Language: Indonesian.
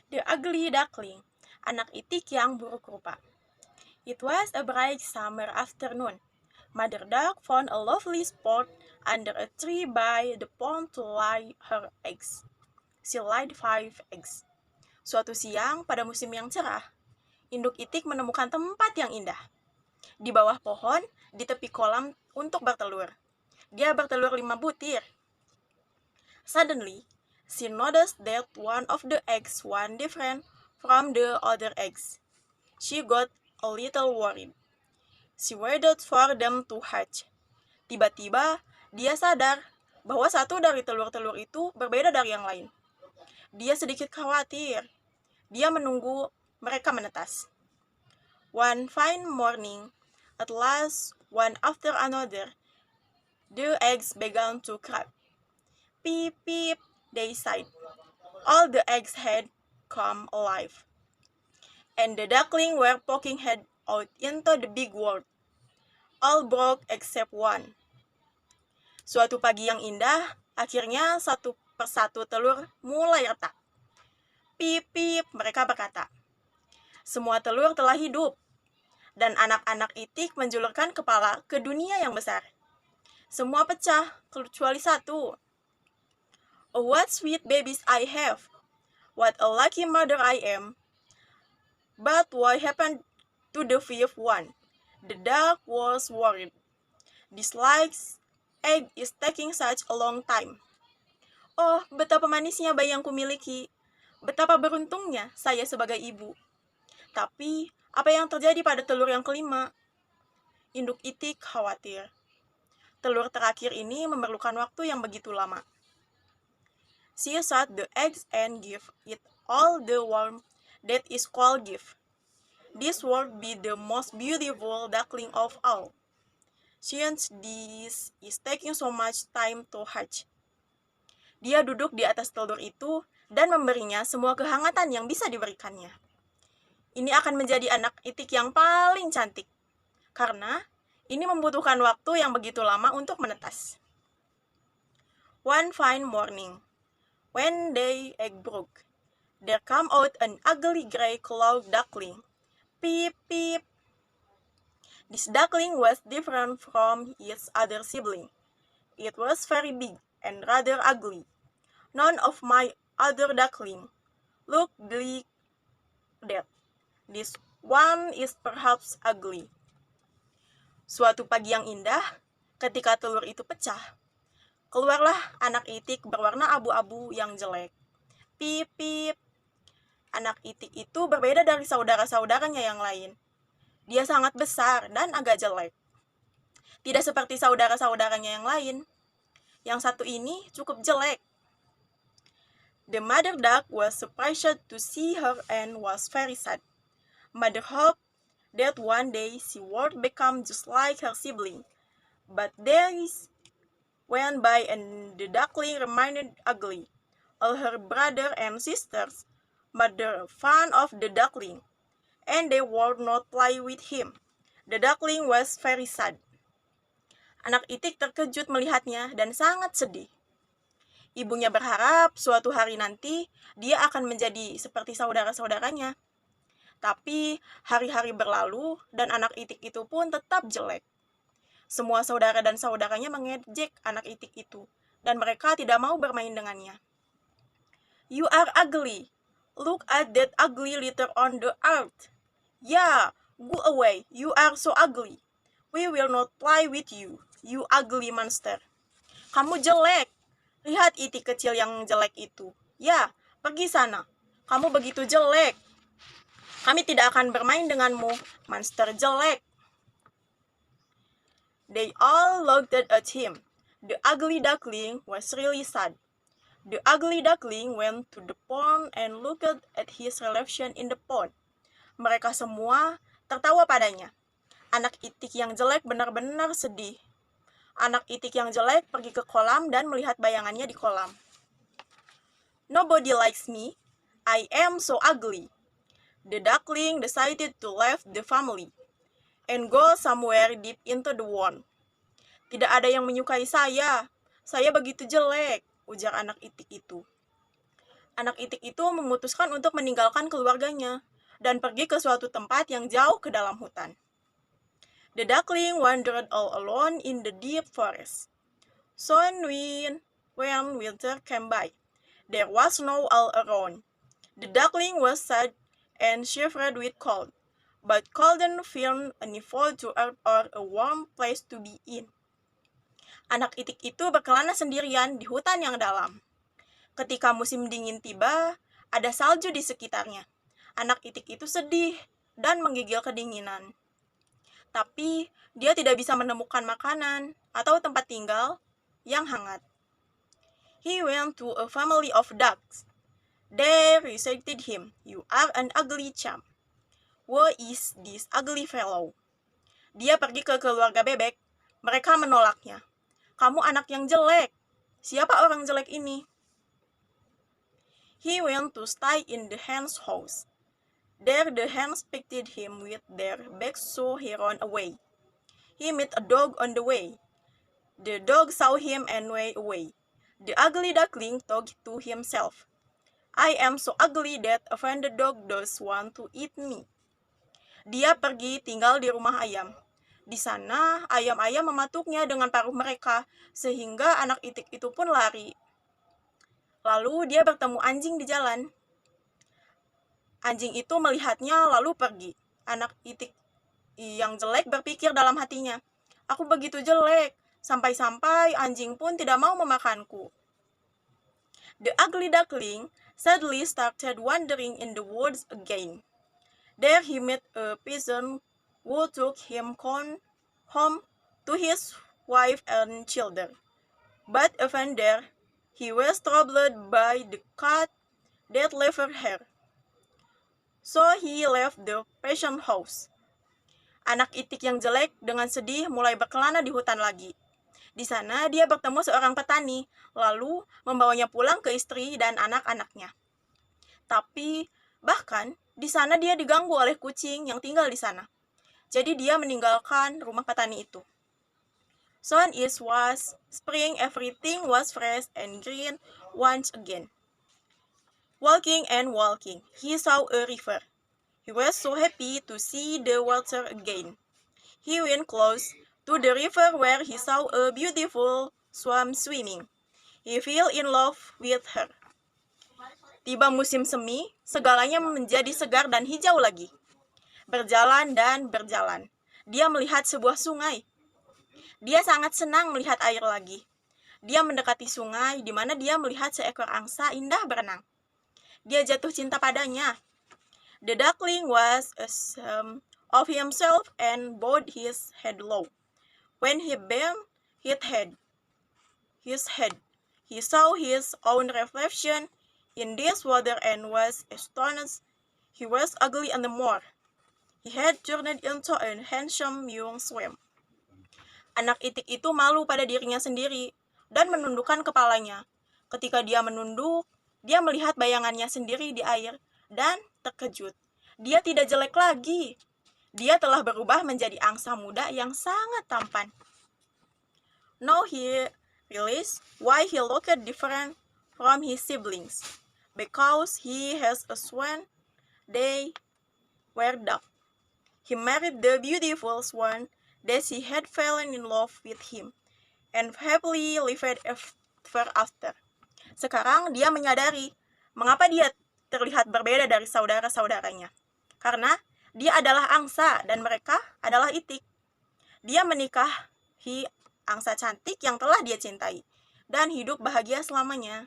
The Ugly Duckling, anak itik yang buruk rupa. It was a bright summer afternoon. Mother Duck found a lovely spot under a tree by the pond to lay her eggs. She laid 5 eggs. Suatu siang pada musim yang cerah, induk itik menemukan tempat yang indah. Di bawah pohon, di tepi kolam untuk bertelur. Dia bertelur 5 butir. Suddenly, she noticed that one of the eggs was different from the other eggs. She got a little worried. She waited for them to hatch. Tiba-tiba, dia sadar bahwa satu dari telur-telur itu berbeda dari yang lain. Dia sedikit khawatir. Dia menunggu mereka menetas. One fine morning, at last, one after another, the eggs began to crack. Peep, peep, they sighed. All the eggs had come alive, and the duckling were poking head out into the big world. All broke except one. Suatu pagi yang indah, akhirnya satu persatu telur mulai retak. Pip, pip, mereka berkata. Semua telur telah hidup, dan anak-anak itik menjulurkan kepala ke dunia yang besar. Semua pecah, kecuali satu. Oh, what sweet babies I have! What a lucky mother I am! But what happened to the fifth one? The duck was worried. This last egg is taking such a long time. Oh, betapa manisnya bayi yang kumiliki. Betapa beruntungnya saya sebagai ibu. Tapi, apa yang terjadi pada telur yang kelima? Induk itik khawatir. Telur terakhir ini memerlukan waktu yang begitu lama. She shut the eggs and gave it all the warmth that is called gift. This would be the most beautiful duckling of all, since this is taking so much time to hatch. Dia duduk di atas telur itu dan memberinya semua kehangatan yang bisa diberikannya. Ini akan menjadi anak itik yang paling cantik, karena ini membutuhkan waktu yang begitu lama untuk menetas. One fine morning, when the egg broke, there came out an ugly gray-clawed duckling. Peep, peep. This duckling was different from its other sibling. It was very big and rather ugly. None of my other duckling looked like that. This one is perhaps ugly. Suatu pagi yang indah, ketika telur itu pecah, keluarlah anak itik berwarna abu-abu yang jelek. Pip, pip. Anak itik itu berbeda dari saudara-saudaranya yang lain. Dia sangat besar dan agak jelek. Tidak seperti saudara-saudaranya yang lain. Yang satu ini cukup jelek. The mother duck was surprised to see her and was very sad. Mother hoped that one day she would become just like her sibling. But days went by and the duckling remained ugly. All her brother and sisters made fun of the duckling, and they would not play with him. The duckling was very sad. Anak itik terkejut melihatnya dan sangat sedih. Ibunya berharap suatu hari nanti dia akan menjadi seperti saudara-saudaranya. Tapi hari-hari berlalu dan anak itik itu pun tetap jelek. Semua saudara dan saudaranya mengejek anak itik itu dan mereka tidak mau bermain dengannya. You are ugly. Look at that ugly litter on the earth. Yeah, go away. You are so ugly. We will not play with you, you ugly monster. Kamu jelek. Lihat itik kecil yang jelek itu. Ya, pergi sana. Kamu begitu jelek. Kami tidak akan bermain denganmu, monster jelek. They all looked at him. The ugly duckling was really sad. The ugly duckling went to the pond and looked at his reflection in the pond. Mereka semua tertawa padanya. Anak itik yang jelek benar-benar sedih. Anak itik yang jelek pergi ke kolam dan melihat bayangannya di kolam. Nobody likes me. I am so ugly. The duckling decided to leave the family and go somewhere deep into the pond. Tidak ada yang menyukai saya. Saya begitu jelek, ujar anak itik itu. Anak itik itu memutuskan untuk meninggalkan keluarganya dan pergi ke suatu tempat yang jauh ke dalam hutan. The duckling wandered all alone in the deep forest. Soon when winter came by, there was snow all around. The duckling was sad and shivered with cold, but couldn't find any fall to earth or a warm place to be in. Anak itik itu berkelana sendirian di hutan yang dalam. Ketika musim dingin tiba, ada salju di sekitarnya. Anak itik itu sedih dan menggigil kedinginan. Tapi dia tidak bisa menemukan makanan atau tempat tinggal yang hangat. He went to a family of ducks. They rejected him. "You are an ugly chap. Who is this ugly fellow?" Dia pergi ke keluarga bebek. Mereka menolaknya. "Kamu anak yang jelek. Siapa orang jelek ini?" He went to stay in the hen's house. There the hens picked him with their beaks, so he ran away. He met a dog on the way. The dog saw him and went away. The ugly duckling thought to himself, "I am so ugly that even the dog does want to eat me." Dia pergi tinggal di rumah ayam. Di sana, ayam-ayam mematuknya dengan paruh mereka, sehingga anak itik itu pun lari. Lalu dia bertemu anjing di jalan. Anjing itu melihatnya lalu pergi. Anak itik yang jelek berpikir dalam hatinya, "Aku begitu jelek, sampai-sampai anjing pun tidak mau memakanku." The ugly duckling suddenly started wandering in the woods again. There he met a peasant who took him home to his wife and children. But even there, he was troubled by the cat that left her. So he left the peasant house. Anak itik yang jelek dengan sedih mulai berkelana di hutan lagi. Di sana dia bertemu seorang petani, lalu membawanya pulang ke istri dan anak-anaknya. Tapi bahkan di sana dia diganggu oleh kucing yang tinggal di sana. Jadi dia meninggalkan rumah petani itu. Soon it was spring, everything was fresh and green once again. Walking and walking, he saw a river. He was so happy to see the water again. He went close to the river where he saw a beautiful swan swimming. He fell in love with her. Tiba musim semi, segalanya menjadi segar dan hijau lagi. Berjalan dan berjalan, dia melihat sebuah sungai. Dia sangat senang melihat air lagi. Dia mendekati sungai di mana dia melihat seekor angsa indah berenang. Dia jatuh cinta padanya. The duckling was ashamed of himself and bowed his head low. When he bent his head, he saw his own reflection in this water and was astonished. He was ugly and more. He had turned into a handsome young swan. Anak itik itu malu pada dirinya sendiri dan menundukkan kepalanya. Ketika dia menunduk, dia melihat bayangannya sendiri di air dan terkejut. Dia tidak jelek lagi. Dia telah berubah menjadi angsa muda yang sangat tampan. Now he realized why he looked different from his siblings. Because he has a swan, they were duck. He married the beautiful swan that he had fallen in love with him, and happily lived ever after. Sekarang dia menyadari mengapa dia terlihat berbeda dari saudara-saudaranya. Karena dia adalah angsa dan mereka adalah itik. Dia menikahi angsa cantik yang telah dia cintai dan hidup bahagia selamanya.